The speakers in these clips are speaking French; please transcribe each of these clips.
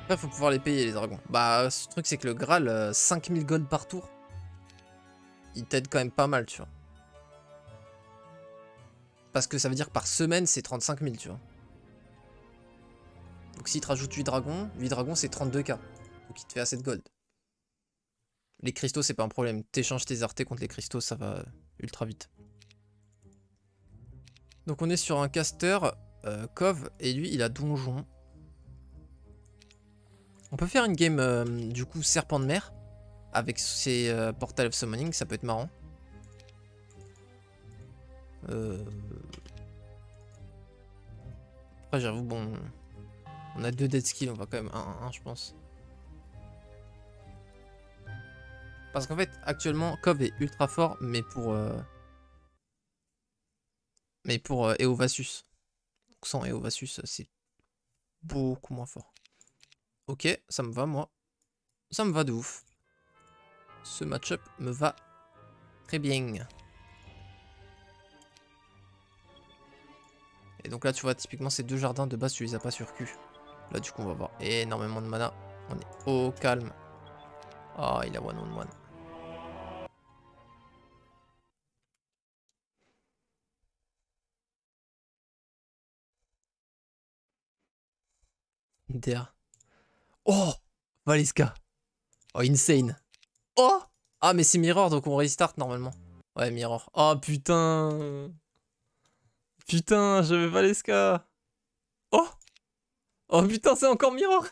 Après, faut pouvoir les payer, les dragons. Bah, ce truc, c'est que le Graal, 5000 gold par tour, il t'aide quand même pas mal, tu vois. Parce que ça veut dire que par semaine, c'est 35 000, tu vois. Donc s'il te rajoute 8 dragons, c'est 32K. Donc il te fait assez de gold. Les cristaux, c'est pas un problème. T'échanges tes artés contre les cristaux, ça va ultra vite. Donc on est sur un caster, Cove, et lui, il a donjon. On peut faire une game, du coup, serpent de mer, avec ses Portal of Summoning, ça peut être marrant. Après, j'avoue, bon... On a 2 dead skills, on va quand même 1-1, je pense. Parce qu'en fait, actuellement, Cove est ultra fort, mais pour Eovasus. Donc sans Eovasus, c'est beaucoup moins fort. Ok, ça me va, moi. Ça me va de ouf. Ce match-up me va très bien. Et donc là, tu vois, typiquement, ces 2 jardins de base, tu les as pas sur Q. Là, du coup, on va avoir énormément de mana. On est au calme. Ah, il a one on one. DA. Oh, Valiska. Oh, insane. Oh. Ah, mais c'est Mirror, donc on restart normalement. Ouais, Mirror. Oh, putain. Putain, j'avais Valeska. Oh. Oh, putain, c'est encore Mirror.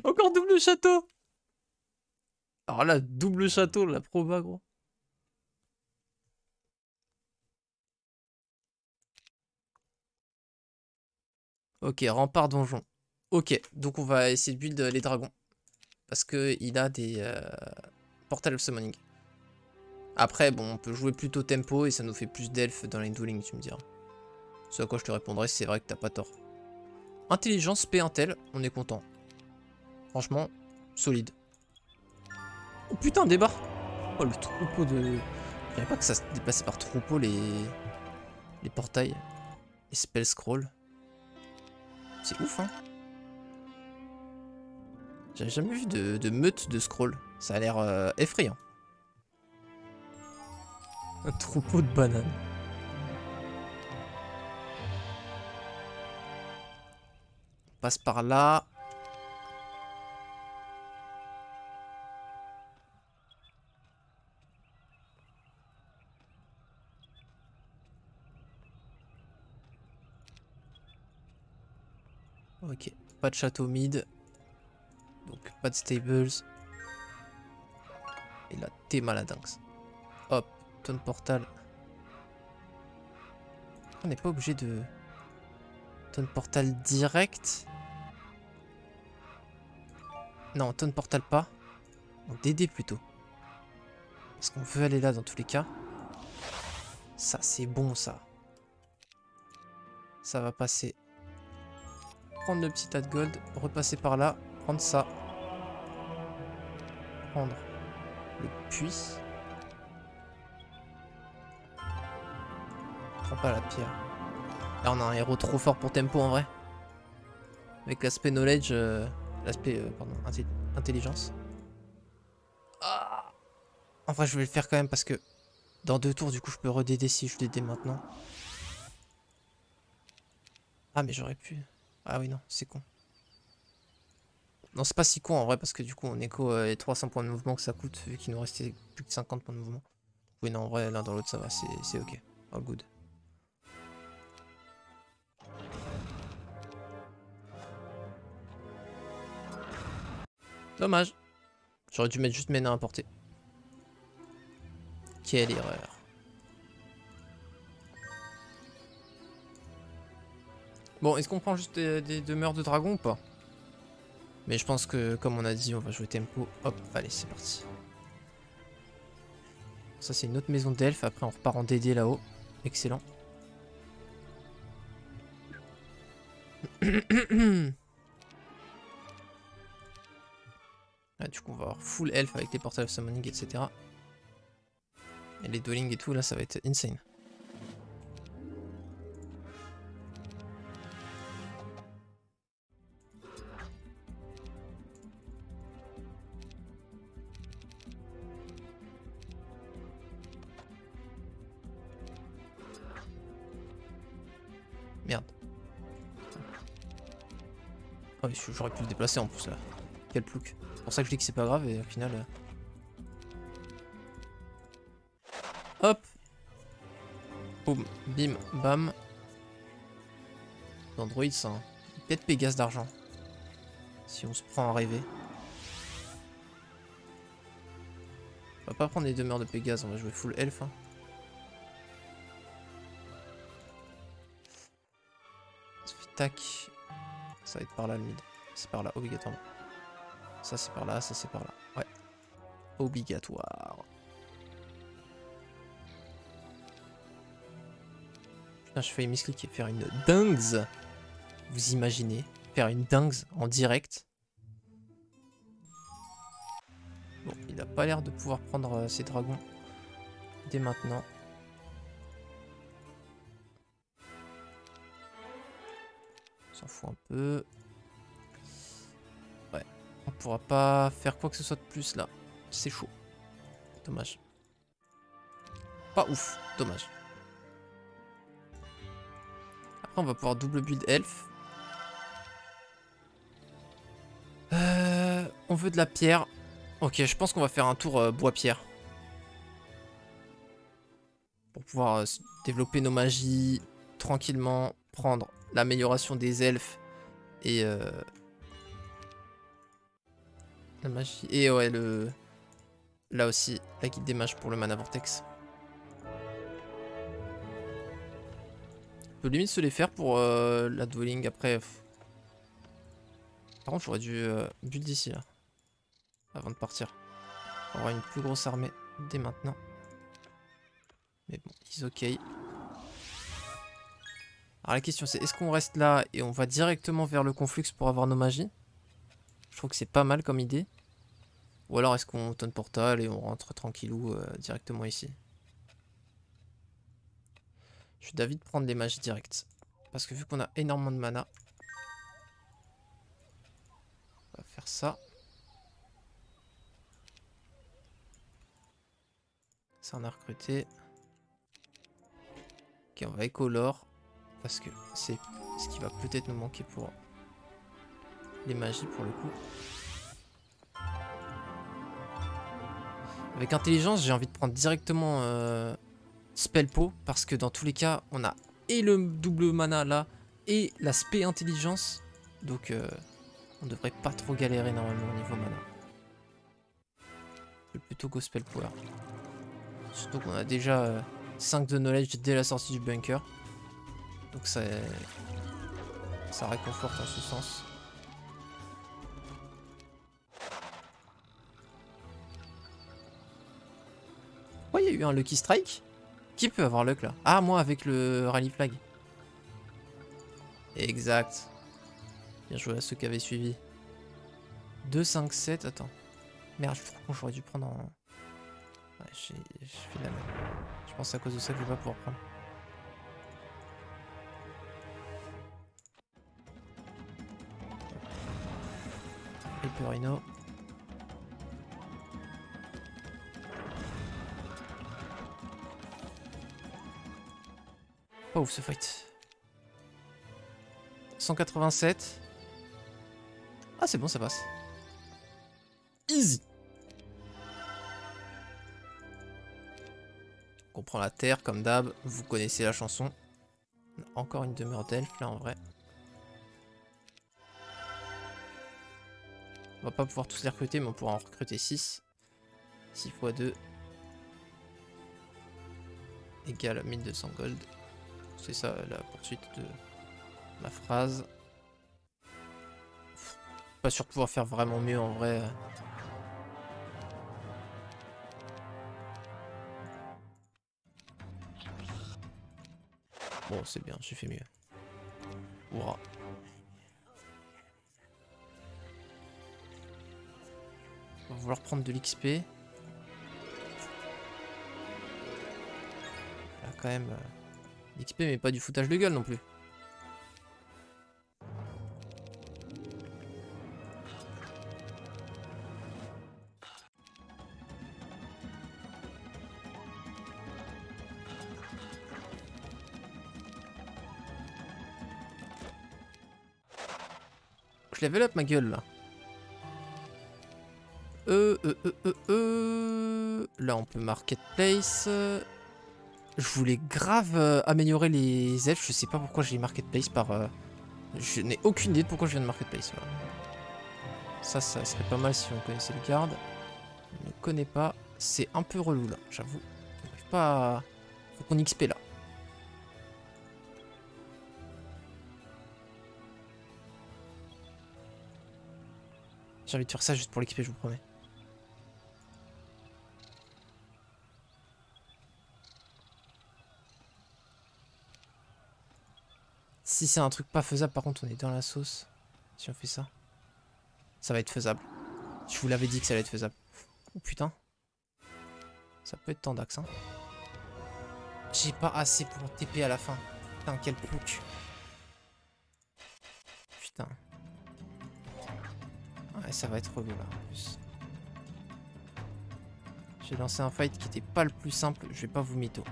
Encore double château. Alors là, double château, la proba, gros. Ok, rempart donjon. Ok, donc on va essayer de build les dragons. Parce que il a des Portal of Summoning. Après, bon, on peut jouer plutôt tempo et ça nous fait plus d'elfes dans les dueling, tu me diras. Ce à quoi je te répondrai, c'est vrai que t'as pas tort. Intelligence P Intel, on est content. Franchement, solide. Oh putain, débarre. Oh, le troupeau de... Je savais pas que ça se déplaçait par troupeau les portails. Les spell scroll. C'est ouf, hein. J'avais jamais vu de meute de scroll. Ça a l'air effrayant. Un troupeau de bananes. On passe par là. Ok, pas de château mid. Donc pas de stables. Et là, t'es maladinx. Hop, tonne portal. On n'est pas obligé de... Tonne portal direct. Non, tonne portal pas. En DD plutôt. Parce qu'on veut aller là dans tous les cas. Ça, c'est bon, ça. Ça va passer. Prendre le petit tas de gold. Repasser par là. Prendre ça. Prendre le puits. Prends pas la pierre. Là, on a un héros trop fort pour tempo en vrai. Avec l'aspect knowledge. Pardon, intelligence. Ah, en vrai, je vais le faire quand même parce que dans 2 tours, du coup, je peux redéder si je DD maintenant. Ah, mais j'aurais pu. Ah oui, non, c'est con. Non, c'est pas si con en vrai parce que du coup, on écho les 300 points de mouvement que ça coûte vu qu'il nous restait plus que 50 points de mouvement. Oui, non, en vrai, l'un dans l'autre, ça va, c'est ok. All good. Dommage. J'aurais dû mettre juste mes nains à portée. Quelle erreur. Bon, est-ce qu'on prend juste des demeures de dragon ou pas? Mais je pense que, comme on a dit, on va jouer tempo. Hop, allez, c'est parti. Ça, c'est une autre maison d'elfes. Après, on repart en DD là-haut. Excellent. Ah, du coup, on va avoir full elf avec les portals of summoning, etc. Et les dueling et tout, là, ça va être insane. Ouais, j'aurais pu le déplacer en plus là. Quel plouc. C'est pour ça que je dis que c'est pas grave et au final... Hop. Boum, bim, bam. Android ça. Hein. Peut-être Pégase d'argent. Si on se prend à rêver. On va pas prendre les demeures de Pégase, on va jouer full elf. Hein. Ça fait tac. Ça va être par là le mid. C'est par là, obligatoirement. Ça c'est par là, ça c'est par là. Ouais. Obligatoire. Putain, je failli miscliquer, faire une dingue. Vous imaginez faire une dingue en direct. Bon, il a pas l'air de pouvoir prendre ses dragons dès maintenant. On s'en fout un peu. Ouais, on pourra pas faire quoi que ce soit de plus là. C'est chaud. Dommage. Pas ouf, dommage. Après, on va pouvoir double build elf. On veut de la pierre. Ok, je pense qu'on va faire un tour bois-pierre. Pour pouvoir développer nos magies tranquillement. Prendre l'amélioration des elfes. Et la magie. Et ouais, là aussi, la guide des mages pour le mana vortex. On peut limite se les faire pour la dwelling après. Par contre, j'aurais dû build ici là. Avant de partir. On aura une plus grosse armée dès maintenant. Mais bon, is ok. Alors la question c'est, est-ce qu'on reste là et on va directement vers le conflux pour avoir nos magies? Je trouve que c'est pas mal comme idée. Ou alors est-ce qu'on tonne portal et on rentre tranquillou directement ici? Je suis d'avis de prendre les magies directes. Parce que vu qu'on a énormément de mana, on va faire ça. Ça on a recruté. Ok, on va éco l'or. Parce que c'est ce qui va peut-être nous manquer pour les magies pour le coup. Avec intelligence, j'ai envie de prendre directement Spellpo. Parce que dans tous les cas, on a et le double mana là, et l'aspect intelligence. Donc on devrait pas trop galérer normalement au niveau mana. Je vais plutôt go Spellpo là. Surtout qu'on a déjà 5 de knowledge dès la sortie du bunker. Donc ça réconforte en ce sens. Oh, il y a eu un Lucky Strike. Qui peut avoir luck là? Ah, moi avec le Rally Flag. Exact. Bien joué à ceux qui avaient suivi. 2, 5, 7. Attends. Merde, j'aurais dû prendre en... Ouais, j'ai fait la même. Je pense à cause de ça que je vais pas pouvoir prendre. Hyperino. Pas ouf ce fight. 187. Ah c'est bon, ça passe. Easy. On prend la terre comme d'hab. Vous connaissez la chanson. Encore une demeure d'elfe là en vrai. On va pas pouvoir tous les recruter, mais on pourra en recruter 6. 6 x 2 égale 1200 gold. C'est ça la poursuite de ma phrase. Pas sûr de pouvoir faire vraiment mieux en vrai. Bon, c'est bien, j'ai fait mieux. Hourra. On va vouloir prendre de l'XP. Là, quand même, l'XP, mais pas du foutage de gueule non plus. Je level up ma gueule là. Là on peut marketplace. Je voulais grave améliorer les elfes. Je sais pas pourquoi j'ai marketplace par... Je n'ai aucune idée de pourquoi je viens de marketplace. Voilà. Ça serait pas mal si on connaissait le garde. On ne connaît pas. C'est un peu relou là, j'avoue. On n'arrive pas à... Faut qu'on XP là. J'ai envie de faire ça juste pour l'XP, je vous promets. Si c'est un truc pas faisable, par contre, on est dans la sauce. Si on fait ça, ça va être faisable. Je vous l'avais dit que ça allait être faisable. Oh putain. Ça peut être tendax, hein. J'ai pas assez pour TP à la fin. Putain, quel plouc. Putain. Ouais, ça va être relou là en plus. J'ai lancé un fight qui était pas le plus simple, je vais pas vous mytho.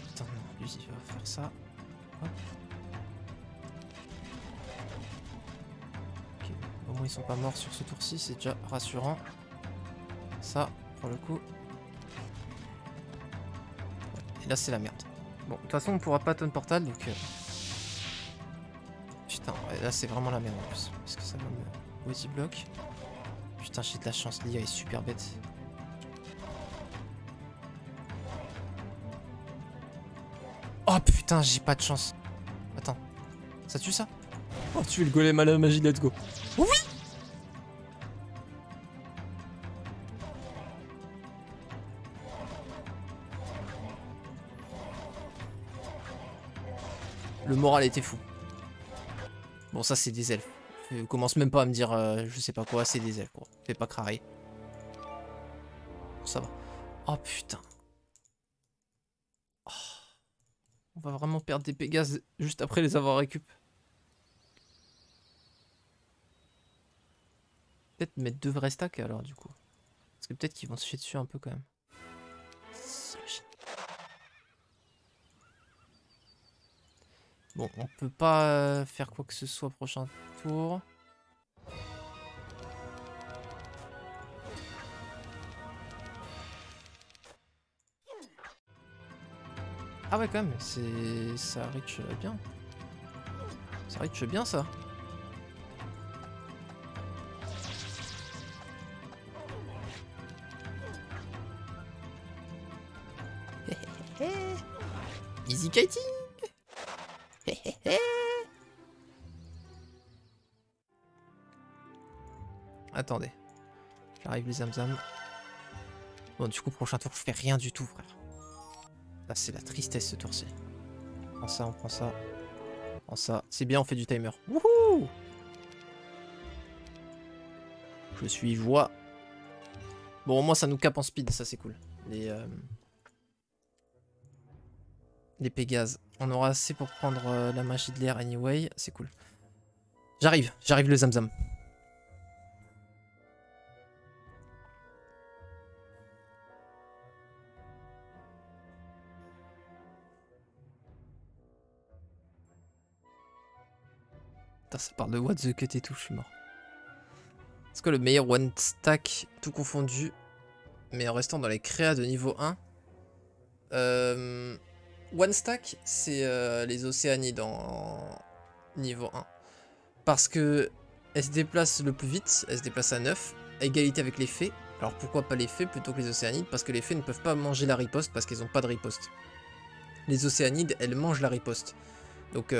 Putain non, lui il va faire ça. Hop. Ok, au moins ils sont pas morts sur ce tour-ci, c'est déjà rassurant. Ça, pour le coup. Et là, c'est la merde. Bon, de toute façon, on pourra pas tonne portal, donc... Putain, ouais, là, c'est vraiment la merde en plus. Parce que ça va me body block. Putain, j'ai de la chance, l'IA est super bête. Oh putain, j'ai pas de chance. Attends, ça tue ça? Oh, tuer le golem à la magie, let's go. Oui! Le moral était fou. Bon, ça, c'est des elfes. Je commence même pas à me dire, je sais pas quoi, c'est des elfes, gros. Fais pas crarrer. Ça va. Oh, putain. Oh. On va vraiment perdre des Pégases juste après les avoir récup. Peut-être mettre 2 vrais stacks, alors, du coup. Parce que peut-être qu'ils vont se chier dessus un peu, quand même. Bon, on peut pas faire quoi que ce soit prochain tour. Ah ouais, quand même, ça reach bien. Ça reach bien, ça. Easy kiting. Attendez. J'arrive les zamzam. Bon, du coup, prochain tour, je fais rien du tout, frère. Là, c'est la tristesse, ce tour-ci. On prend ça, on prend ça. On prend ça. C'est bien, on fait du timer. Wouhou! Je suis joie. Bon, au moins, ça nous cape en speed, ça, c'est cool. Les Pégases. On aura assez pour prendre la magie de l'air anyway. C'est cool. J'arrive le zamzam. Putain, ça parle de what the cut et tout, je suis mort. C'est quoi le meilleur one stack tout confondu, mais en restant dans les créas de niveau 1? One stack, c'est les Océanides en niveau 1. Parce que elle se déplace le plus vite, elle se déplace à 9, à égalité avec les fées. Alors pourquoi pas les fées plutôt que les Océanides? Parce que les fées ne peuvent pas manger la riposte parce qu'elles n'ont pas de riposte. Les Océanides, elles mangent la riposte. Donc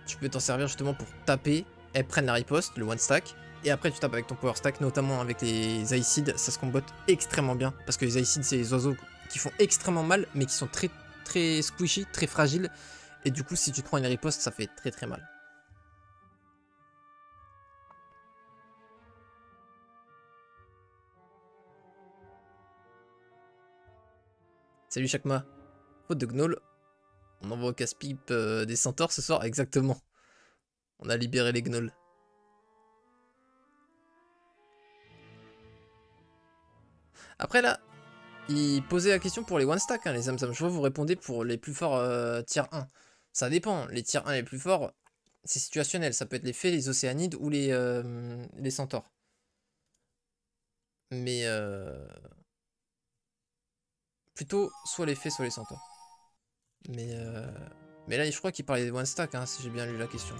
tu peux t'en servir justement pour taper, elles prennent la riposte, le one stack, et après tu tapes avec ton power stack, notamment avec les Aicides, ça se combotte extrêmement bien. Parce que les Aicides, c'est les oiseaux qui font extrêmement mal, mais qui sont très squishy, très fragiles. Et du coup, si tu te prends une riposte, ça fait très mal. Salut Chakma. Faute de Gnoll. On envoie au casse-pipe des centaures ce soir, exactement. On a libéré les gnolls. Après là, il posait la question pour les one stack, hein, les Zamzam. Je vois vous répondez pour les plus forts tier 1. Ça dépend. Les tier 1 les plus forts, c'est situationnel. Ça peut être les fées, les océanides ou les centaures. Mais plutôt soit les fées, soit les centaures. Mais là, je crois qu'il parlait des one stack, hein, si j'ai bien lu la question.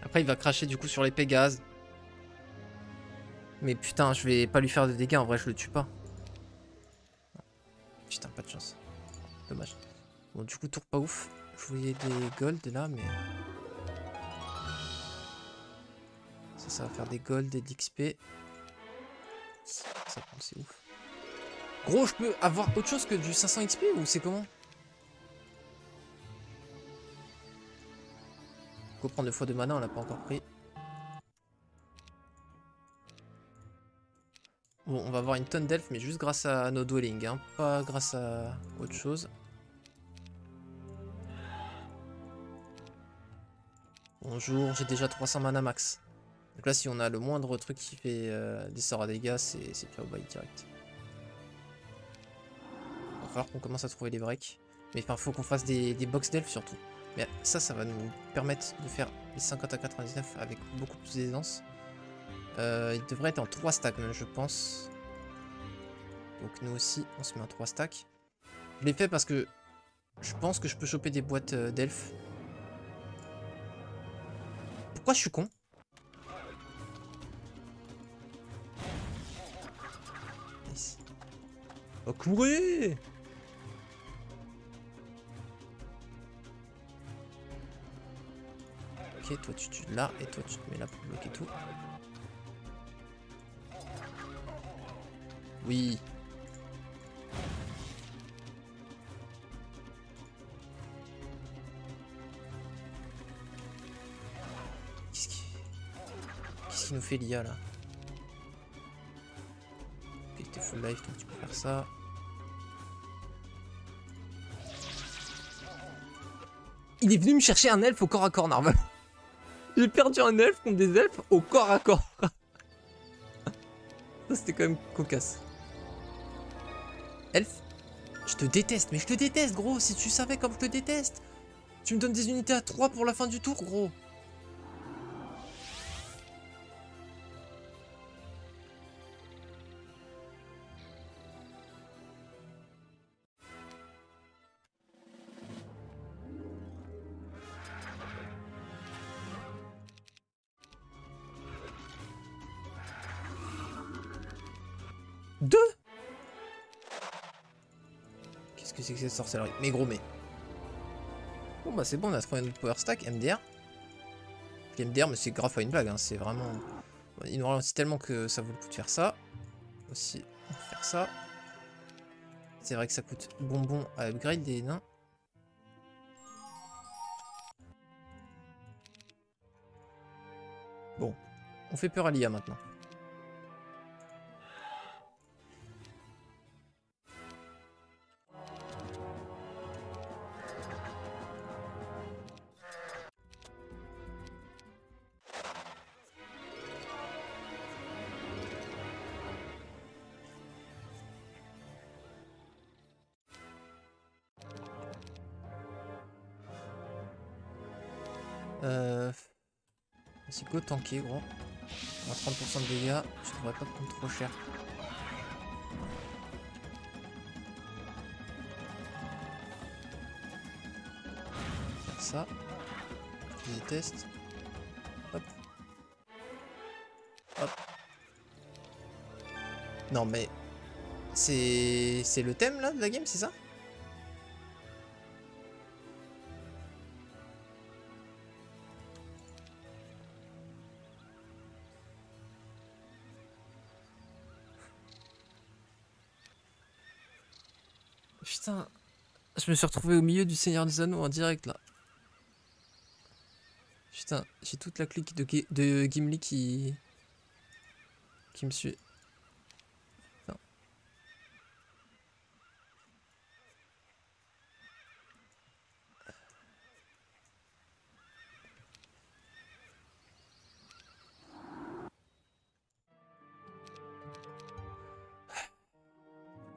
Après, il va cracher du coup sur les Pégases. Mais putain, je vais pas lui faire de dégâts. En vrai, je le tue pas. Putain, pas de chance. Dommage. Bon, du coup, tour pas ouf. Je voyais des golds là, mais... Ça va faire des golds et de l'XP. Ça prend, c'est ouf. Gros, je peux avoir autre chose que du 500 XP ou c'est comment? Faut prendre 2 fois de mana, on l'a pas encore pris. Bon, on va avoir une tonne d'elfes, mais juste grâce à nos dwellings, hein, pas grâce à autre chose. Bonjour, j'ai déjà 300 mana max. Donc là, si on a le moindre truc qui fait des sorts à dégâts, c'est déjà au bail direct. Il va falloir qu'on commence à trouver des breaks. Mais il faut qu'on fasse des box d'elfes surtout. Mais ça va nous permettre de faire les 50 à 99 avec beaucoup plus d'aisance. Il devrait être en 3 stacks même, je pense. Donc nous aussi, on se met en 3 stacks. Je l'ai fait parce que je pense que je peux choper des boîtes d'elfes. Pourquoi je suis con? Nice. Oh, courez! Ok, toi tu tues là et toi tu te mets là pour bloquer tout. Oui. Qu'est-ce qu'il nous fait l'IA là? Ok, t'es full life donc tu peux faire ça. Il est venu me chercher un elfe au corps à corps, Narval. J'ai perdu un elfe contre des elfes au corps à corps. Ça c'était quand même cocasse. Elfe, je te déteste, mais je te déteste gros, si tu savais comme je te déteste. Tu me donnes des unités à 3 pour la fin du tour gros. Deux. Qu'est-ce que c'est que cette sorcellerie? Mais gros, mais... Bon bah c'est bon, on a trouvé notre power stack, MDR. MDR, mais c'est grave à une blague, hein. C'est vraiment... Il nous ralentit tellement que ça vaut le coup de faire ça. Aussi, on va faire ça. C'est vrai que ça coûte bonbon à upgrade des nains. Bon, on fait peur à l'IA maintenant. Vas-y, go tanker, gros. On a 30% de dégâts, tu devrais pas prendre trop cher. Faire ça. Je déteste. Hop. Hop. Non mais... C'est le thème là de la game, c'est ça? Putain, je me suis retrouvé au milieu du Seigneur des Anneaux en direct là. Putain, j'ai toute la clique de Gimli qui me suit. Putain.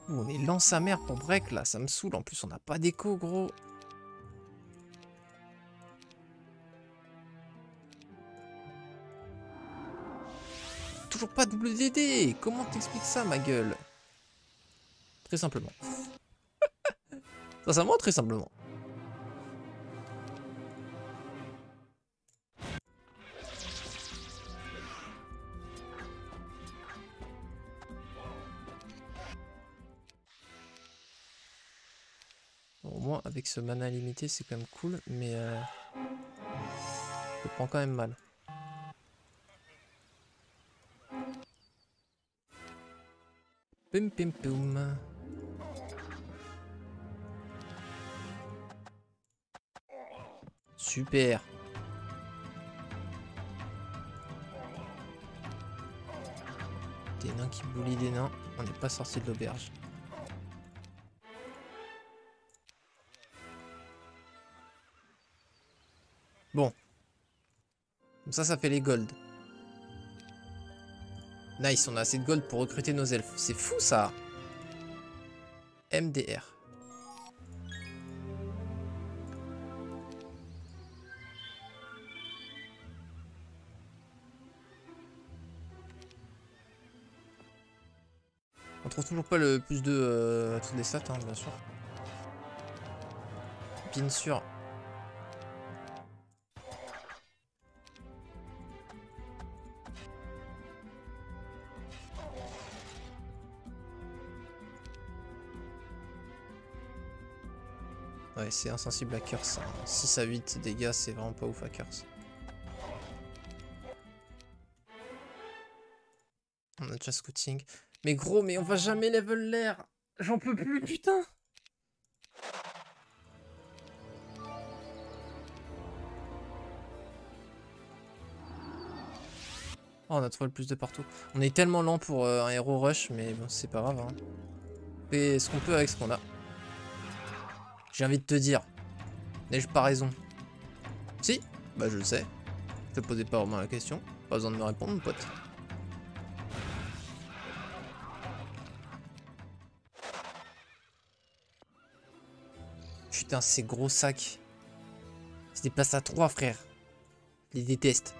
On est lance à mer pour break là, ça me saoule. En plus, on n'a pas d'écho, gros. Toujours pas WDD. Comment t'expliques ça, ma gueule? Très simplement. Sincèrement, très simplement. Bon, au moins, avec ce mana limité, c'est quand même cool, mais je prends quand même mal. Pum pum pum. Super. Des nains qui boulient des nains. On n'est pas sorti de l'auberge. Bon. Comme ça fait les golds. Nice, on a assez de gold pour recruter nos elfes. C'est fou ça. MDR. On trouve toujours pas le plus de toutes les stats, hein, bien sûr. Bien sûr. Ouais, c'est insensible à curse. Hein. 6 à 8 dégâts, c'est vraiment pas ouf à curse. On a déjà scouting. Mais gros, mais on va jamais level l'air. J'en peux plus, putain. Oh, on a trouvé le plus de partout. On est tellement lent pour un hero rush, mais bon, c'est pas grave. Hein. On fait ce qu'on peut avec ce qu'on a. J'ai envie de te dire. N'ai-je pas raison? Si, bah je le sais. Je te posais pas vraiment la question. Pas besoin de me répondre, mon pote. Putain, ces gros sacs. C'est des places à 3, frère. Je les déteste.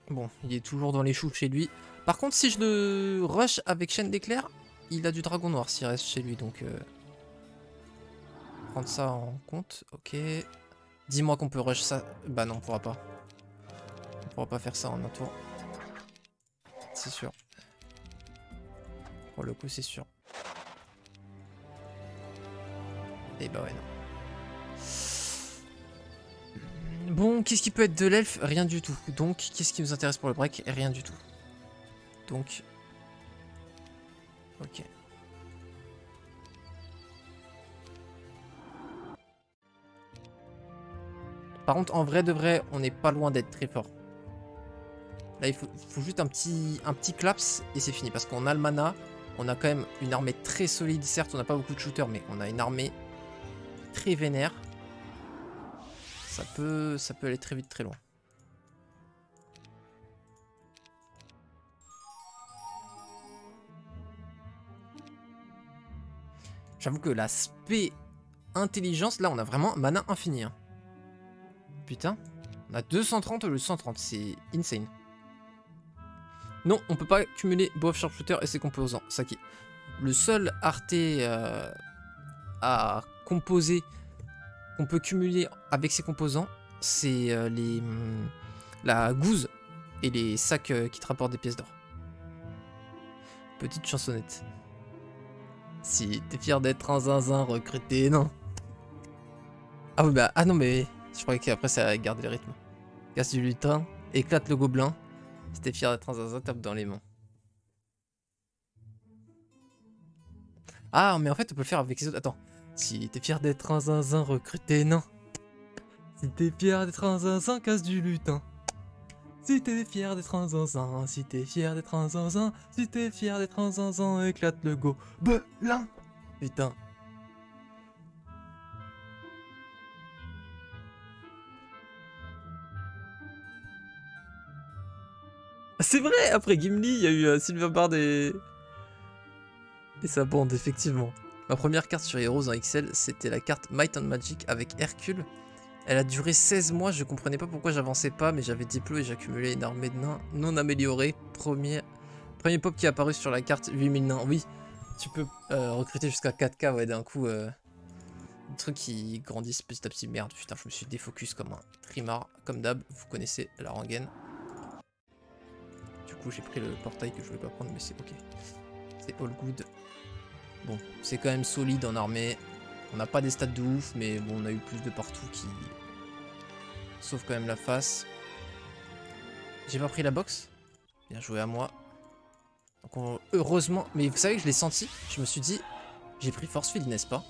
Bon, il est toujours dans les choux chez lui. Par contre, si je le rush avec chaîne d'éclair, il a du dragon noir s'il reste chez lui. Donc, prendre ça en compte. Ok. Dis-moi qu'on peut rush ça. Bah non, on pourra pas. On pourra pas faire ça en un tour. C'est sûr. Pour le coup, c'est sûr. Et bah ouais, non. Bon, qu'est-ce qui peut être de l'elfe? Rien du tout. Donc, qu'est-ce qui nous intéresse pour le break? Rien du tout. Donc... Ok. Par contre, en vrai de vrai, on n'est pas loin d'être très fort. Là, il faut juste un petit claps et c'est fini. Parce qu'on a le mana, on a quand même une armée très solide. Certes, on n'a pas beaucoup de shooters, mais on a une armée très vénère. Ça peut aller très vite, très loin. J'avoue que l'aspect intelligence, là, on a vraiment un mana infini. Hein. Putain, on a 230 au lieu de 130, c'est insane. Non, on peut pas cumuler Bow of Sharpshooter et ses composants, Saki. Le seul arté à composer qu'on peut cumuler avec ses composants, c'est la gouze et les sacs qui te rapportent des pièces d'or. Petite chansonnette. Si t'es fier d'être un zinzin recruté, non. Ah oui, bah, ah non, mais je croyais qu'après ça allait garder le rythme. Casse du lutin, éclate le gobelin. Si t'es fier d'être un zinzin, tape dans les mains. Ah, mais en fait, on peut le faire avec les autres. Attends, Si t'es fier d'être un zinzin, recrute tes nains. Si t'es fier d'être un zinzin, casse du lutin. Si t'es fier d'être un zinzin, si t'es fier d'être un zinzin, si t'es fier d'être un zinzin, éclate le gobelin. Putain. C'est vrai, après Gimli, il y a eu Silverbard et sa bande, effectivement. Ma première carte sur Heroes en XL, c'était la carte Might and Magic avec Hercule. Elle a duré 16 mois, je comprenais pas pourquoi j'avançais pas, mais j'avais Diplo et j'accumulais une armée de nains non améliorée. Premier pop qui est apparu sur la carte, 8000 nains. Oui, tu peux recruter jusqu'à 4K, ouais, d'un coup. Des trucs qui grandissent petit à petit. Merde, putain, je me suis défocus comme un trimard, comme d'hab. Vous connaissez la rengaine. Du coup, j'ai pris le portail que je voulais pas prendre, mais c'est ok. C'est all good. Bon, c'est quand même solide en armée. On n'a pas des stats de ouf, mais bon, on a eu plus de partout qui... Sauf quand même la face. J'ai pas pris la box. Bien joué à moi. Donc heureusement... Mais vous savez que je l'ai senti. Je me suis dit... J'ai pris Force Field, n'est-ce pas?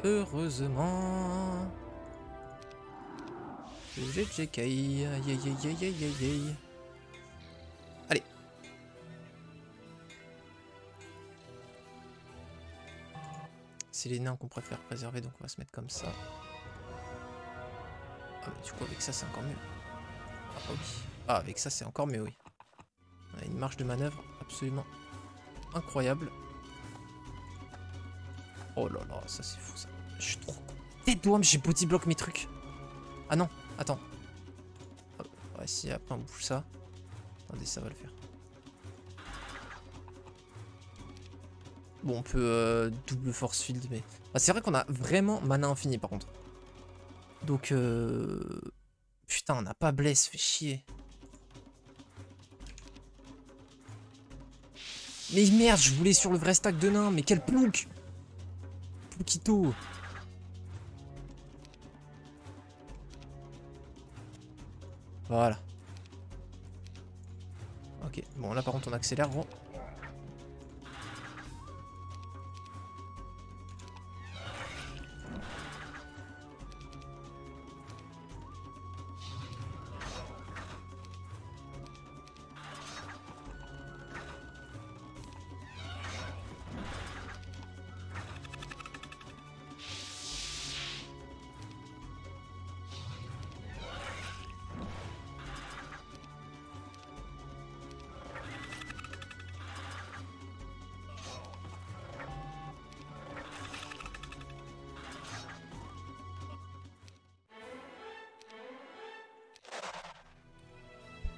Heureusement... J'ai JK. Aïe aïe aïe aïe aïe aïe aïe. Allez. C'est les nains qu'on préfère préserver, donc on va se mettre comme ça. Ah mais du coup avec ça c'est encore mieux. Ah oui. Ah avec ça c'est encore mieux, oui. On a une marge de manœuvre absolument incroyable. Oh là là, ça c'est fou ça. Je suis trop con. Tête d'ouam, j'ai body block mes trucs. Ah non, attends. Ah, ouais, si après on bouge ça. Attendez, ça va le faire. Bon, on peut double force field, mais... Ah, c'est vrai qu'on a vraiment mana infini par contre. Donc, putain, on n'a pas bless, fait chier. Mais merde, je voulais sur le vrai stack de nains, mais quel plouk! Ploukito! Voilà. Ok, bon là par contre on accélère, gros.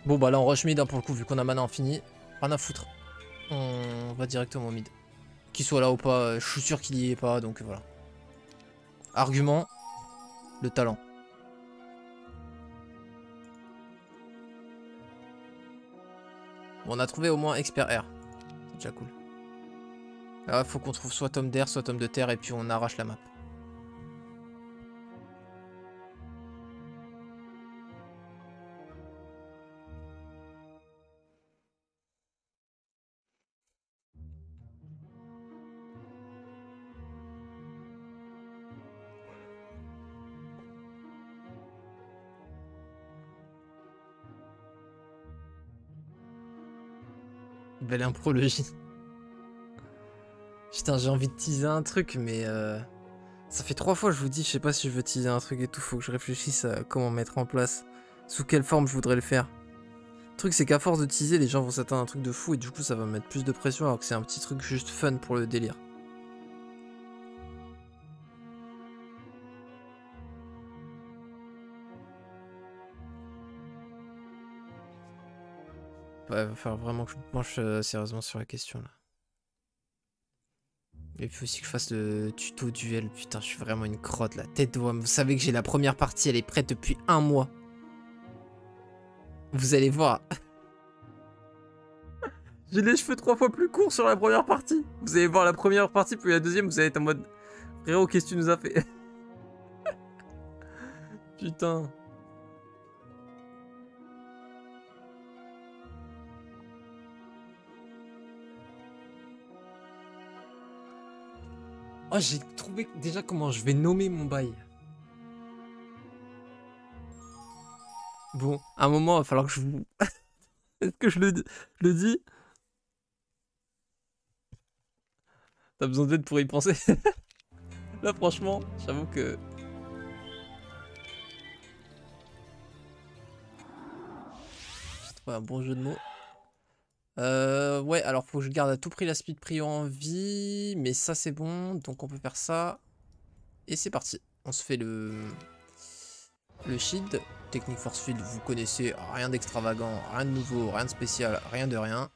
Bon bah là on rush mid hein, pour le coup vu qu'on a mana infini. Rien à foutre. On va directement au mid. Qu'il soit là ou pas, je suis sûr qu'il y est pas, donc voilà. Argument, le talent. Bon, on a trouvé au moins expert air. C'est déjà cool. Là, faut qu'on trouve soit tome d'air, soit tome de terre, et puis on arrache la map. Belle imprologie. Putain, j'ai envie de teaser un truc, mais ça fait 3 fois que je vous dis, je sais pas si je veux teaser un truc et tout, faut que je réfléchisse à comment mettre en place, sous quelle forme je voudrais le faire. Le truc c'est qu'à force de teaser, les gens vont s'attendre à un truc de fou et du coup ça va mettre plus de pression alors que c'est un petit truc juste fun pour le délire. Ouais, va falloir vraiment que je me penche sérieusement sur la question là. Et puis aussi que je fasse le tuto duel. Putain, je suis vraiment une crotte là. Tête d'oie. Vous savez que j'ai la première partie, elle est prête depuis 1 mois. Vous allez voir. J'ai les cheveux 3 fois plus courts sur la première partie. Vous allez voir la première partie, puis la deuxième, vous allez être en mode... Frérot, qu'est-ce que tu nous as fait? Putain. Oh, j'ai trouvé déjà comment je vais nommer mon bail. Bon, à un moment, il va falloir que je vous... Est-ce que je le dis? T'as besoin d'aide pour y penser? Là, franchement, j'avoue que... J'ai trouvé un bon jeu de mots. Ouais, alors faut que je garde à tout prix la speed prio en vie. Mais ça, c'est bon. Donc, on peut faire ça. Et c'est parti. On se fait le shield. Technique force field, vous connaissez. Rien d'extravagant, rien de nouveau, rien de spécial, rien de rien.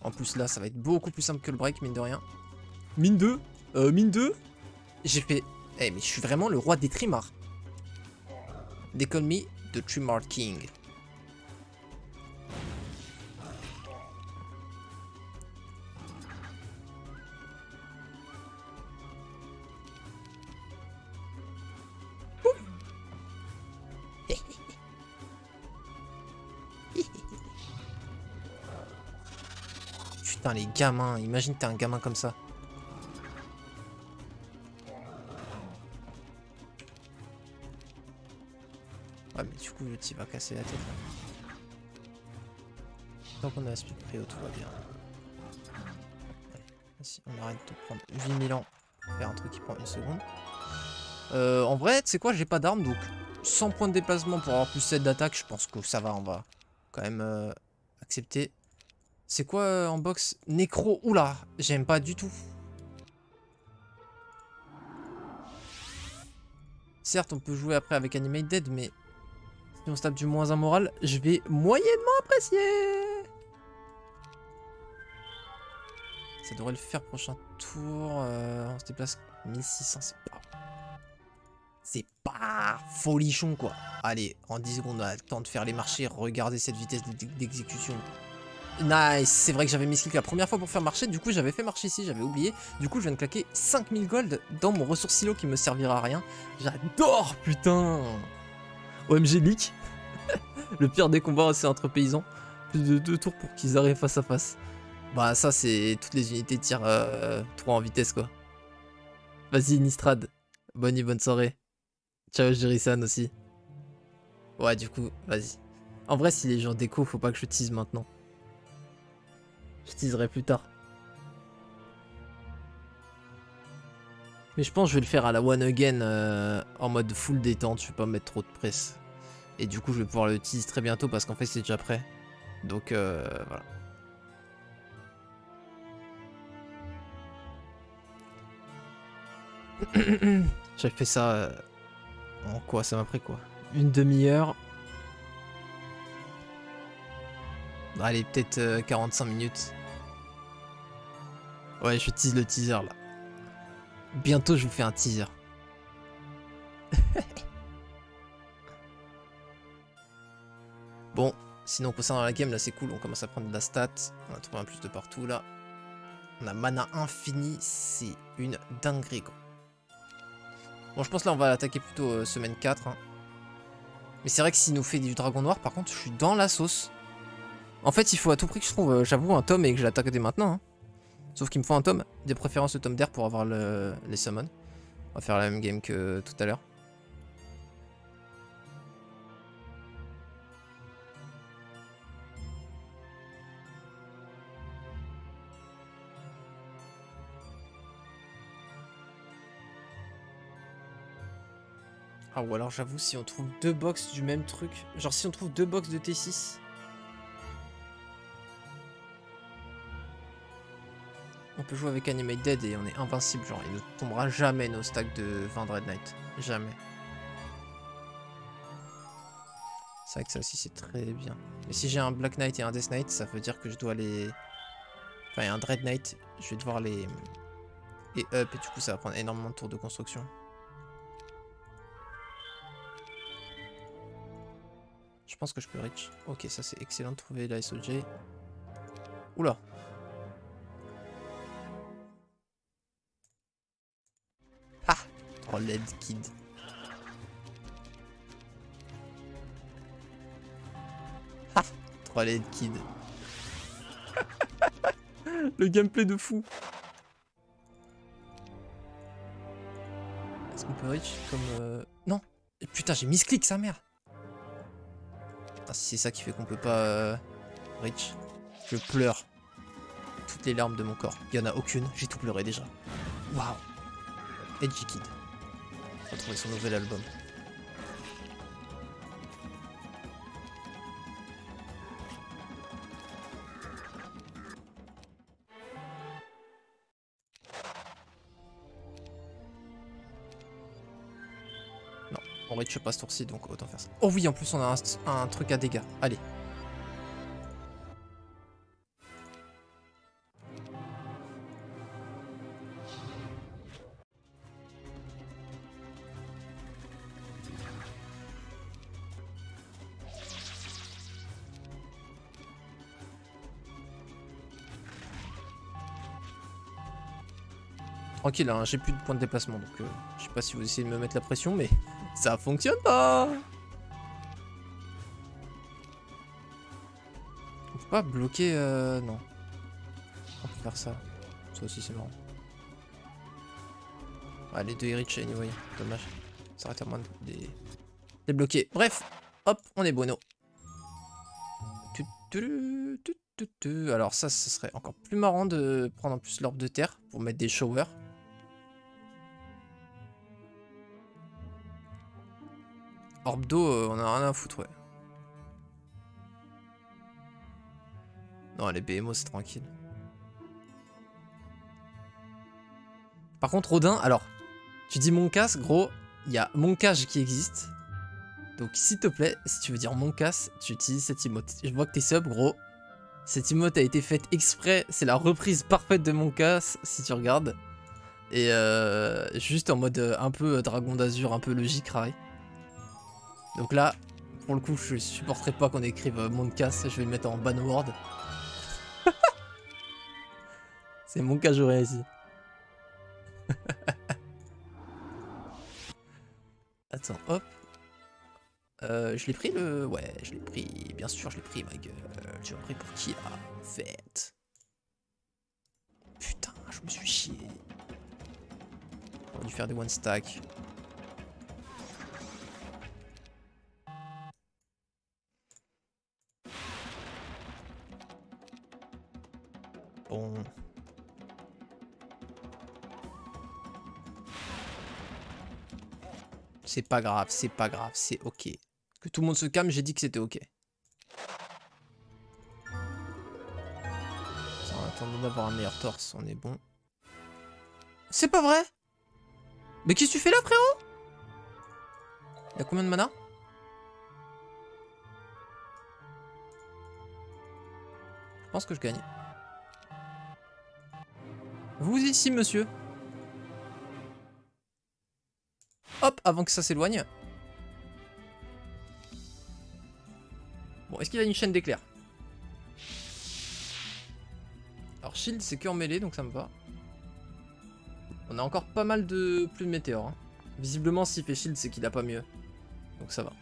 En plus, là, ça va être beaucoup plus simple que le break, mine de rien. Mine 2 mine 2 J'ai fait... Eh, mais je suis vraiment le roi des trimards. They call me the Trimard King. Putain, les gamins, imagine t'es un gamin comme ça. Ouais, mais du coup, le type va casser la tête. Là. Tant qu'on a la speed prio, tout va bien. Vas-y, on arrête de prendre 8000 ans pour faire un truc qui prend une seconde. En vrai, tu sais quoi, j'ai pas d'arme, donc 100 points de déplacement pour avoir plus 7 d'attaque, je pense que ça va, on va quand même accepter. C'est quoi en box? Nécro, oula, j'aime pas du tout. Certes, on peut jouer après avec Animate Dead, mais si on se tape du -1 moral, je vais moyennement apprécier. Ça devrait le faire prochain tour. On se déplace 1600, c'est pas folichon quoi. Allez, en 10 secondes, on a le temps de faire les marchés. Regardez cette vitesse d'exécution. Nice, c'est vrai que j'avais mis skill la première fois pour faire marcher. Du coup, j'avais fait marcher ici, j'avais oublié. Du coup, je viens de claquer 5000 gold dans mon ressource silo qui me servira à rien. J'adore, putain. OMG leak. Le pire des combats, c'est entre paysans. Plus de 2 tours pour qu'ils arrivent face à face. Bah, ça, c'est toutes les unités tirent 3 en vitesse, quoi. Vas-y, Nistrad. Bonne soirée. Ciao, Jirisan aussi. Ouais, du coup, vas-y. En vrai, si les gens déco, faut pas que je tease maintenant. Je teaserai plus tard. Mais je pense que je vais le faire à la one again en mode full détente. Je vais pas mettre trop de presse. Et du coup, je vais pouvoir le tease très bientôt parce qu'en fait, c'est déjà prêt. Donc, voilà. J'avais fait ça en quoi? Ça m'a pris quoi? Une demi-heure. Allez, peut-être 45 minutes. Ouais, je tease le teaser là. Bientôt, je vous fais un teaser. Bon, sinon concernant la game, là c'est cool, on commence à prendre de la stat. On a trouvé un plus de partout là. On a mana infini, c'est une dinguerie quoi. Bon, je pense là on va l'attaquer plutôt semaine 4. Hein. Mais c'est vrai que s'il nous fait du dragon noir, par contre, je suis dans la sauce. En fait, il faut à tout prix que je trouve, j'avoue, un tome et que je l'attaque dès maintenant. Hein. Sauf qu'il me faut un tome, des préférences le tome d'air pour avoir les summons. On va faire la même game que tout à l'heure. Ah, ou alors j'avoue, si on trouve 2 box du même truc, genre si on trouve 2 box de T6. On peut jouer avec Animate Dead et on est invincible, genre il ne tombera jamais nos stacks de 20 Dread Knight. Jamais. C'est vrai que ça aussi c'est très bien. Mais si j'ai un Black Knight et un Death Knight, ça veut dire que je dois les... Enfin, un Dread Knight, je vais devoir les up et du coup ça va prendre énormément de tours de construction. Je pense que je peux reach. Ok, ça c'est excellent de trouver la SOJ. Oula. Ah, Trollhead Kid. Ah, Trollhead Kid. Le gameplay de fou. reach comme... Non. Putain, j'ai misclick sa mère. Ah, si c'est ça qui fait qu'on peut pas reach. Je pleure. Toutes les larmes de mon corps. Il y en a aucune, j'ai tout pleuré déjà. Waouh. Edgy Kid. Retrouver son nouvel album. Non, on reach pas ce tour-ci, donc autant faire ça. Oh oui, en plus on a un truc à dégâts. Allez. Tranquille, hein, j'ai plus de points de déplacement, donc je sais pas si vous essayez de me mettre la pression, mais ça fonctionne pas. On peut pas bloquer... non. On peut faire ça. Ça aussi c'est marrant. Ah, les deux Erich anyway, dommage. Ça aurait été moins de les bloquer. Bref, hop, on est bueno. Alors ça, ce serait encore plus marrant de prendre en plus l'orbe de terre pour mettre des showers. Orbe d'eau, on a rien à foutre, ouais. Non, les BMO, c'est tranquille. Par contre, Rodin, alors, tu dis Moncasse, gros, il y a Moncage qui existe. Donc, s'il te plaît, si tu veux dire Moncasse, tu utilises cette emote. Je vois que t'es sub, gros. Cette emote a été faite exprès. C'est la reprise parfaite de Moncasse, si tu regardes. Et juste en mode un peu Dragon d'Azur, un peu logique, Rai. Donc là, pour le coup, je supporterai pas qu'on écrive Moncasse. Je vais le mettre en ban word. C'est Moncage ici. Attends, hop. Je l'ai pris le... Ouais, je l'ai pris. Bien sûr, je l'ai pris, ma gueule. Tu l'as pris pour qui, là, en fait? Putain, je me suis chié. On a dû faire des one stack. Bon... C'est pas grave, c'est ok. Que tout le monde se calme, j'ai dit que c'était ok. Ça, en attendant d'avoir un meilleur torse, on est bon. C'est pas vrai? Mais qu'est-ce que tu fais là, frérot? Il y a combien de mana? Je pense que je gagne. Vous ici, monsieur. Hop, avant que ça s'éloigne. Bon, est-ce qu'il a une chaîne d'éclairs? Alors, shield, c'est que en mêlée, donc ça me va. On a encore pas mal de pluies de météores. Hein. Visiblement, s'il fait shield, c'est qu'il a pas mieux. Donc ça va.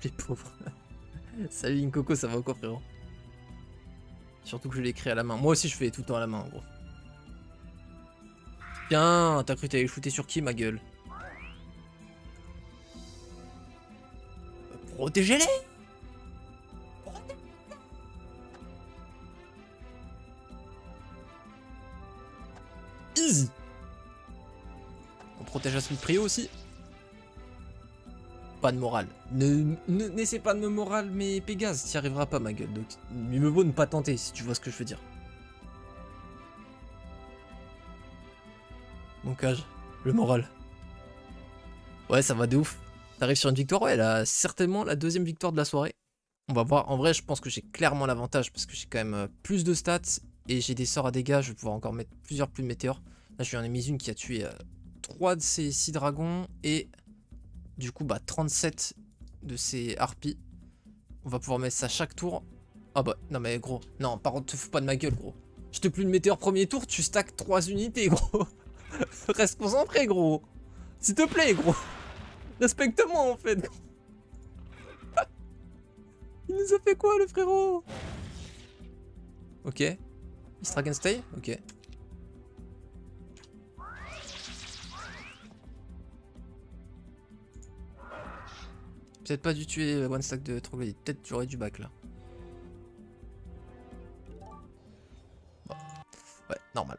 Les pauvres. Salut Inkoko, ça va ou quoi, frérot? Surtout que je l'ai écrit à la main. Moi aussi, je fais tout le temps à la main, en gros. Tiens, t'as cru que t'allais shooter sur qui, ma gueule? Protégez-les! Easy! On protège à Prio aussi. Pas de morale. N'essaie pas de me morale, mais Pégase, t'y arriveras pas, ma gueule. Donc, il me vaut ne pas tenter, si tu vois ce que je veux dire. Mon cage, le moral. Ouais, ça va de ouf. T'arrives sur une victoire, ouais, là, certainement la deuxième victoire de la soirée. On va voir. En vrai, je pense que j'ai clairement l'avantage parce que j'ai quand même plus de stats et j'ai des sorts à dégâts. Je vais pouvoir encore mettre plusieurs pluies de météores. Là, je lui en ai mis une qui a tué 3 de ces 6 dragons et du coup, bah, 37 de ces harpies. On va pouvoir mettre ça chaque tour. Ah bah, non mais gros, non, par contre, te fous pas de ma gueule, gros. Je te pluie le météore premier tour, tu stacks 3 unités, gros. Reste concentré, gros. S'il te plaît, gros. Respecte-moi, en fait. Il nous a fait quoi, le frérot? Ok. East Dragon Stay? Ok. peut-être pas dû tuer one stack de troglodyte. Peut-être j'aurais dû back là. Bon. Ouais, normal.